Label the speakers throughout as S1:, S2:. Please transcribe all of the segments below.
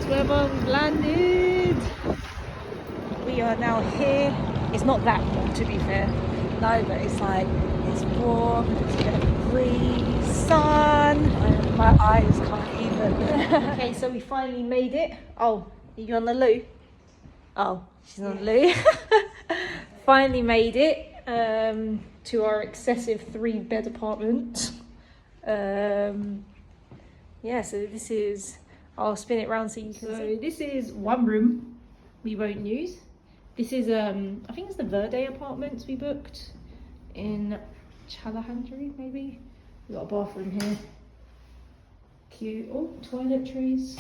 S1: We've landed. We are now here. It's not that warm, to be fair.
S2: No, but it's like, it's warm, it's a bit of breeze, sun. My eyes can't even.
S1: Okay, so we finally made it. Oh, are you on the loo? Oh, she's on the loo. Finally made it to our excessive 3-bed apartment. Yeah, so this is, I'll spin it round so you can see. This is one room we won't use. This is, I think it's the Verde apartments we booked in Chalandri, maybe. We've got a bathroom here. Cute. Oh, toiletries.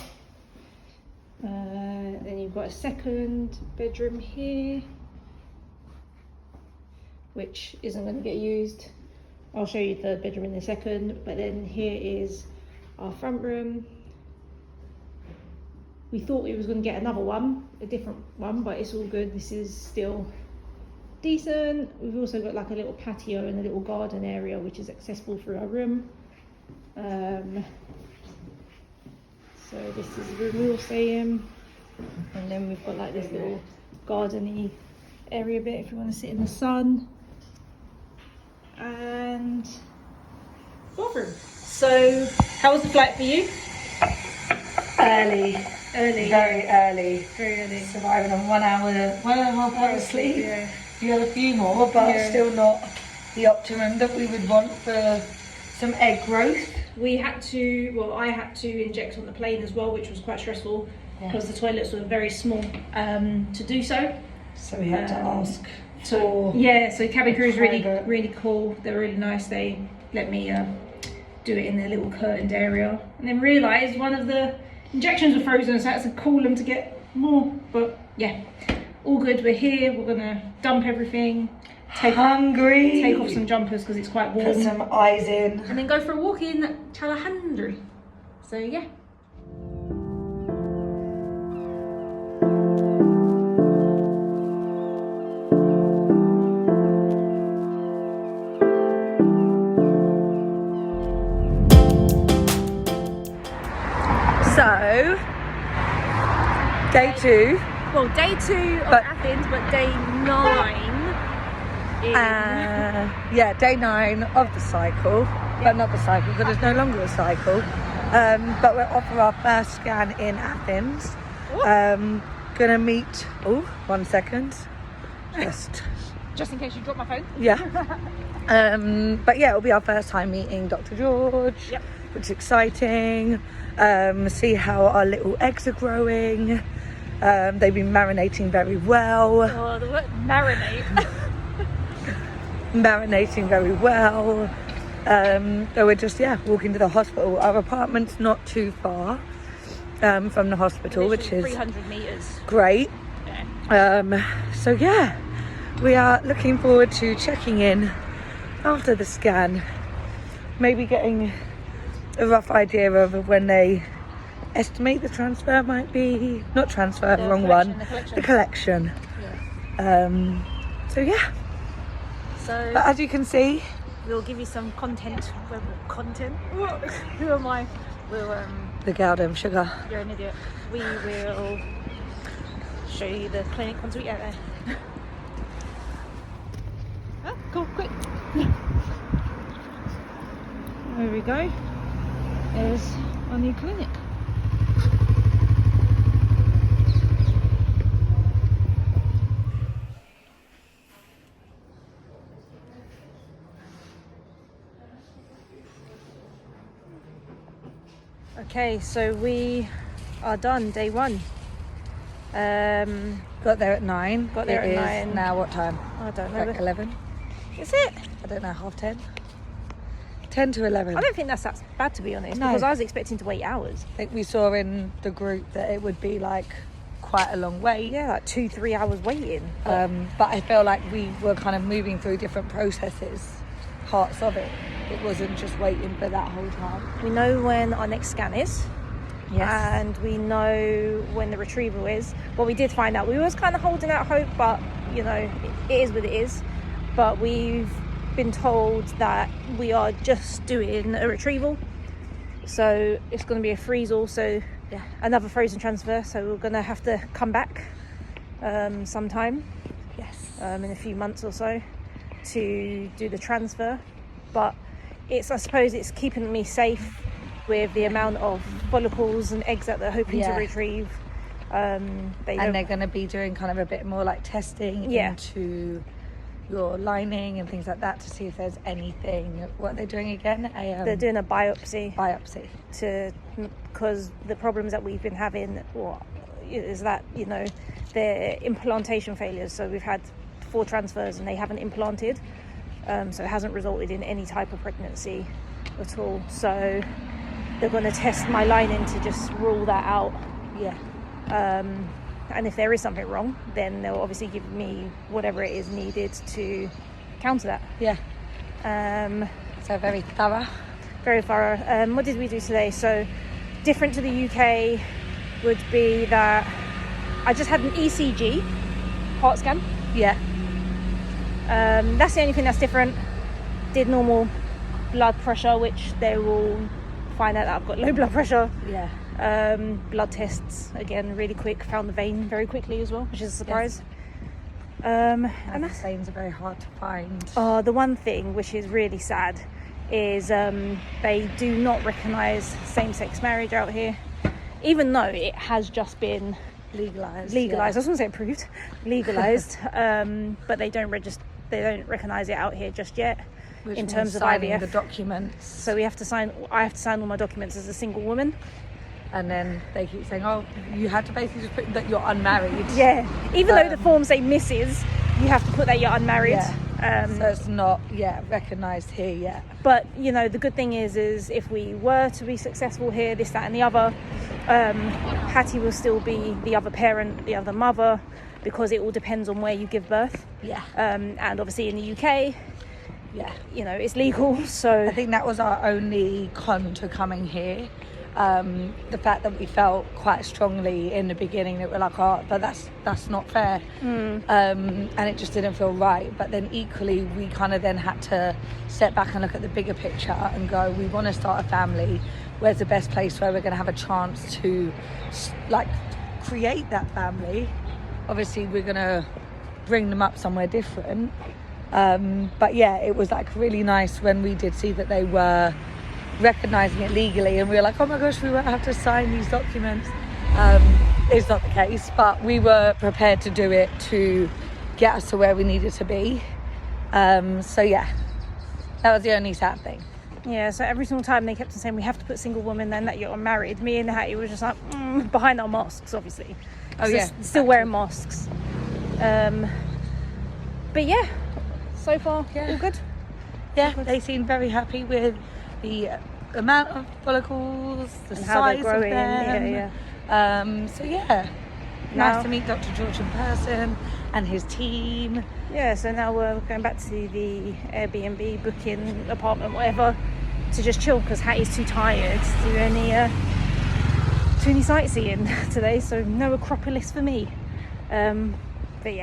S1: Then you've got a second bedroom here, which isn't going to get used. I'll show you the bedroom in a second, but then here is our front room. We thought we was going to get another one, a different one, but it's all good. This is still decent. We've also got like a little patio and a little garden area which is accessible through our room. So this is the room we'll stay in, and then we've got like this little gardeny area bit if you want to sit in the sun. And bathroom. So how was the flight for you?
S2: Early, very early.
S1: Very early.
S2: Surviving on 1 hour, 1.5 hours sleep.
S1: Yeah.
S2: You had a few more, but
S1: Yeah.
S2: still not the optimum that we would want for some egg growth.
S1: We had to, well, I had to inject on the plane as well, which was quite stressful because the toilets were very small to do so.
S2: So we had to ask
S1: So
S2: for
S1: yeah, so cabin crew is
S2: private.
S1: really cool. They're really nice. They let me do it in their little curtained area, and then realised one of the injections were frozen, so I had to call them to get more. But yeah, all good. We're here. We're gonna dump everything. Take off some jumpers because it's quite warm.
S2: Put some eyes in.
S1: And then go for a walk in Chalandri. So yeah.
S2: So, day 2.
S1: Well, day 2 of Athens, but day 9 in...
S2: Yeah, day 9 of the cycle. But not the cycle, because it's no longer a cycle. But we're off for our first scan in Athens. Gonna meet... Oh, 1 second.
S1: Just in case you drop my phone.
S2: Yeah. But yeah, it'll be our first time meeting Dr. George.
S1: Yep.
S2: Which is exciting. See how our little eggs are growing. They've been marinating very well.
S1: Oh, the word marinate.
S2: Marinating very well. So we're just walking to the hospital. Our apartment's not too far from the hospital, which is
S1: 300 meters.
S2: great.
S1: Yeah.
S2: So yeah, we are looking forward to checking in after the scan, maybe getting a rough idea of when they estimate the transfer might be. Not transfer,
S1: The
S2: wrong
S1: collection,
S2: one.
S1: the collection.
S2: Yeah. So yeah.
S1: So
S2: But as you can see,
S1: we'll give you some content. Who am I? We'll
S2: the Galdem sugar.
S1: you're an idiot. We will show you the clinic once we get there. Oh, cool, quick. There we go. There's our new clinic. Okay, so we are done, day 1.
S2: Got there at 9.
S1: Got there
S2: It
S1: at
S2: is
S1: 9.
S2: now what time?
S1: I don't know.
S2: Like 11?
S1: Is it?
S2: I don't know, half 10? 10 to 11.
S1: I don't think that's that bad, to be honest,
S2: No.
S1: because I was expecting to wait hours.
S2: I think we saw in the group that it would be like quite a long wait.
S1: Yeah, like 2-3 hours waiting.
S2: But I feel like we were kind of moving through different processes, parts of it. It wasn't just waiting for that whole time.
S1: We know when our next scan is.
S2: Yes.
S1: And we know when the retrieval is. Well, we did find out. We was kind of holding out hope, but you know, it is what it is. But we've been told that we are just doing a retrieval, so it's going to be a freeze also. another frozen transfer, so we're gonna have to come back sometime in a few months or so to do the transfer. But I suppose it's keeping me safe with the amount of follicles and eggs that they're hoping to retrieve. They're going to be doing kind of a bit more like testing into your lining and things like that to see if there's anything. What are they doing again?
S2: They're doing a biopsy
S1: because the problems that we've been having is that, you know, they're implantation failures. So we've had 4 transfers and they haven't implanted, so it hasn't resulted in any type of pregnancy at all. So they're going to test my lining to just rule that out. And if there is something wrong, then they'll obviously give me whatever it is needed to counter that.
S2: So very thorough.
S1: What did we do today? So different to the UK would be that I just had an ECG heart scan. That's the only thing that's different. Did normal blood pressure, which they will find out that I've got low blood pressure. Blood tests, again, really quick. Found the vein very quickly as well, which is a surprise.
S2: And the veins are very hard to find.
S1: The one thing which is really sad is they do not recognise same-sex marriage out here, even though it has just been
S2: legalised.
S1: I was going to say approved, legalised, but they don't recognise it out here just yet.
S2: Which
S1: in terms of
S2: signing
S1: IVF,
S2: the documents.
S1: So I have to sign all my documents as a single woman.
S2: And then they keep saying, oh, you had to basically just put that you're unmarried.
S1: Even though the forms say Mrs., you have to put that you're unmarried.
S2: So it's not recognised here yet.
S1: But, you know, the good thing is if we were to be successful here, this, that and the other, Hattie will still be the other parent, the other mother, because it all depends on where you give birth. And obviously in the UK, you know, it's legal. So
S2: I think that was our only con to coming here. The fact that we felt quite strongly in the beginning that we're like, oh, but that's not fair, and it just didn't feel right. But then equally we kind of then had to step back and look at the bigger picture and go, we want to start a family. Where's the best place where we're going to have a chance to like create that family? Obviously we're going to bring them up somewhere different, but it was like really nice when we did see that they were recognising it legally, and we were like, oh my gosh, we won't have to sign these documents. It's not the case, but we were prepared to do it to get us to where we needed to be. That was the only sad thing.
S1: So every single time they kept on saying we have to put single woman, then that you're unmarried, me and Hattie were just like behind our masks, obviously. Still wearing masks. But so far all good.
S2: They seem very happy with the amount of follicles, the
S1: and
S2: size
S1: how they're growing.
S2: of them. Nice to meet Dr. George in person and his team.
S1: So now we're going back to the Airbnb, booking apartment, whatever, to just chill because Hattie's too tired to do any sightseeing today, so no Acropolis for me. But